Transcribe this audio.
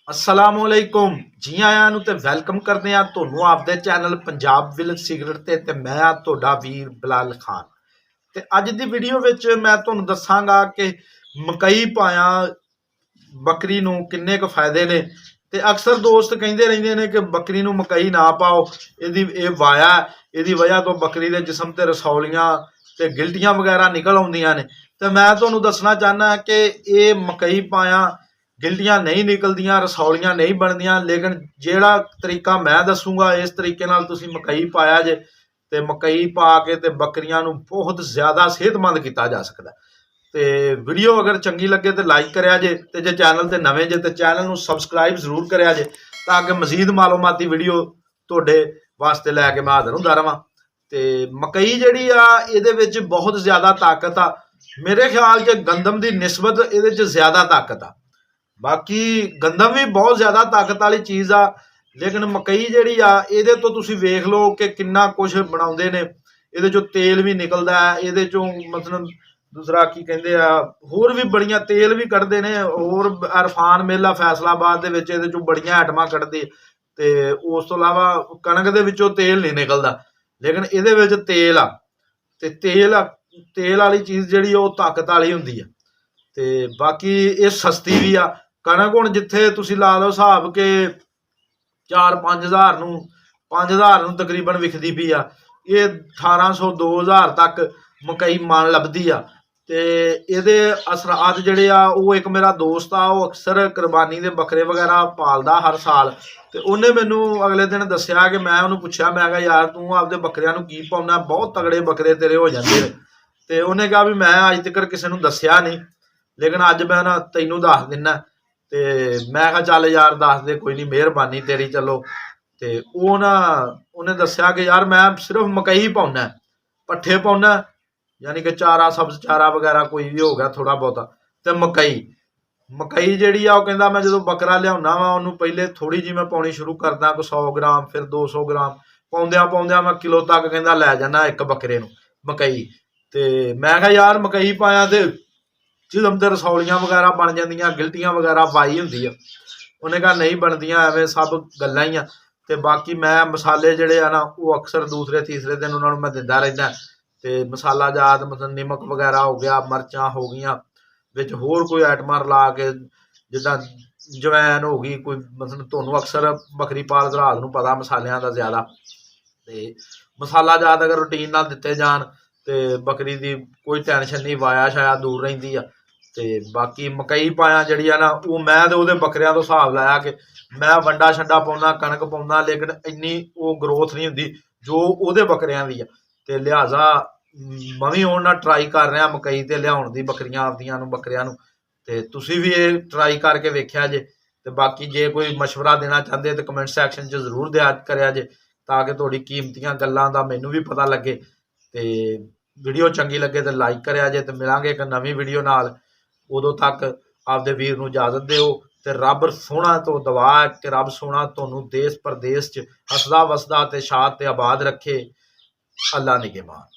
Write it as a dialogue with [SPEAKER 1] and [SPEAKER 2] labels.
[SPEAKER 1] असलामुअलैकुम जी आया ते वैलकम करते हैं ਤੁਹਾਨੂੰ आपदे चैनल पंजाब विलेज सीक्रेट ते मैं ਤੁਹਾਡਾ ਵੀਰ ਬਿਲਾਲ ਖਾਨ। ਤੇ ਅੱਜ ਦੀ ਵੀਡੀਓ ਵਿੱਚ ਮੈਂ ਤੁਹਾਨੂੰ ਦੱਸਾਂਗਾ ਕਿ ਮਕਈ ਪਾਇਆ ਬੱਕਰੀ ਨੂੰ ਕਿੰਨੇ ਕੁ ਫਾਇਦੇ ਨੇ। ਤੇ ਅਕਸਰ ਦੋਸਤ ਕਹਿੰਦੇ ਰਹਿੰਦੇ ਨੇ ਕਿ ਬੱਕਰੀ ਨੂੰ ਮਕਈ ਨਾ ਪਾਓ, ਇਹ ਵਾਇਆ, ਇਹਦੀ ਵਜ੍ਹਾ ਤੋਂ ਬੱਕਰੀ ਦੇ ਜਿਸਮ ਤੇ ਰਸੌਲੀਆਂ ਤੇ ਗਿਲਟੀਆਂ ਵਗੈਰਾ ਨਿਕਲ ਆਉਂਦੀਆਂ ਨੇ। ਤੇ ਮੈਂ ਤੁਹਾਨੂੰ ਦੱਸਣਾ ਚਾਹੁੰਦਾ ਕਿ ਇਹ ਮਕਈ ਪਾਇਆ ਗਿਲਟੀਆਂ नहीं निकलदियां, रसौलियां नहीं बनदियां, लेकिन ਜਿਹੜਾ तरीका मैं दसूँगा इस तरीके नाल तुसीं मकई पाया जे ते मकई पा के ते बकरियां नूं बहुत ज़्यादा सेहतमंद किया जा सकता। तो वीडियो अगर चंगी लगे तो लाइक करिया जे, ते जे चैनल ते नवें जे ते चैनल नूं सबसक्राइब जरूर करिया जे ताकि मजीद मालूमाती वीडियो तुहाडे वास्ते लैके मैं हाज़र हुंदा रहां। ते मकई जिहड़ी आ इहदे विच बहुत ज़्यादा ताकत आ। मेरे ख्याल च गंदम की निस्बत इहदे च ज़्यादा ताकत आ। बाकी गंदम भी बहुत ज़्यादा ताकत वाली चीज़ आ, लेकिन मकई जिहड़ी आ इहदे तो तुसीं वेख लो कि किन्ना कुछ बनाउंदे ने। इहदे चों तेल भी निकलदा है, इहदे चों मतलब दूसरा की कहंदे आ होर भी बड़ियां तेल भी कढ़दे ने। होर इरफान मिल आ फैसलाबाद दे विच इहदे चों बड़ियां आइटमां कढ़दे। ते उस तो इलावा कणक दे विचों तेल नहीं निकलदा, लेकिन इहदे विच तेल आ। ते तेल वाली चीज़ जिहड़ी ओह ताकत वाली हुंदी आ। ते बाकी ये सस्ती भी आ। कणक हुण जिथे तुसीं ला लो हिसाब के 4-5 हज़ार नूं 5 हज़ार नूं तकरीबन विकदी पई आ, ये 1800-2000 तक मकई मन लभदी आ। ते इहदे असरात जिहड़े आ ओह एक मेरा दोस्त आ, ओह अक्सर कुरबानी दे बकरे वगैरह पालदा हर साल। ते उहने मैनूं अगले दिन दस्सिया कि मैं उहनूं पुछया, मैं कहा यार तूं आपदे बकरियां नूं की पाउंदा, बहुत तगड़े बकरे तेरे हो जांदे। ते उहने कहा भी मैं अज तक किसी नूं दस्सिया नहीं, लेकिन अज मैं ना तैनूं दस दिना। ते मैं कहा चल यार दस दे, कोई नहीं, मेहरबानी तेरी चलो। ते ओह ना उन्हें दस्सिया कि यार मैं सिर्फ मकई ही पाउना, पट्ठे पाउना, यानी कि चारा सब्ज चारा वगैरह कोई भी हो गया थोड़ा बहुता, ते मकई जिहड़ी आ ओह कहंदा मैं जो बकरा लियाउना वा उहनूं पहले थोड़ी जी मैं पाउणी शुरू करदा, कोई 100 ग्राम, फिर 200 ग्राम, पाउंदियां पाउंदियां मैं किलो तक कहंदा लै जाना एक बकरे नूं मकई। ते मैं कहा यार मकई पाया ते जिसम ते रसौलियां वगैरह बन जांदियां, गिल्टियां वगैरह पाई हुंदी आ। उन्हें कहा नहीं बनदियां, एवें सब गल्लां ही आ। ते बाकी मैं मसाले जिहड़े आ ना वो अक्सर दूसरे तीसरे दिन उन्हां नूं मैं दिंदा रहिंदा। ते मसाला जात मतलब नमक वगैरह हो गया, मरचां हो गईयां, विच होर कोई आइटमां रला के जिद्दां जवैन हो गई कोई, मतलब तुहानूं अक्सर बकरी पाल भरात नूं पता मसालियां दा ज़्यादा। ते मसाला जात अगर रूटीन नाल दित्ते जाण ते बकरी दी कोई टेंशन नहीं, वाया शाया दूर रहिंदी आ। ते बाकी मकई पाया जिहड़ी आ ना वो मैं ते ओहदे बकरियां तो हिसाब लाया कि मैं वंडा छंडा पाउंदा, कणक पाउंदा, लेकिन इन्नी वो ग्रोथ नहीं हुंदी जो ओहदे बकरियां दी आ। ते लिहाजा मैं भी हुण ना ट्राई कर रहा मकई ते लियाउण दी बकरियां आपदियां नूं बकरियां नूं। ते तुसीं भी ये ट्राई करके वेख्या जे। ते बाकी जे कोई मशवरा देना चाहते तो कमेंट सैक्शन च जरूर दिया करिया जे ताकि तुहाडी कीमतियां गल्लां दा मैनूं भी पता लगे। ते वीडियो चंगी लगे तो लाइक करिया जे। ते मिलांगे एक नवीं वीडियो नाल, उदों तक आपदे वीर नूं इजाजत दिओ। ते रब सोहना तो दुआ है कि रब सोहना तुहानूं देश परदेश च हसदा वसदा ते शाद ते आबाद रखे। अल्लाह निगहबान।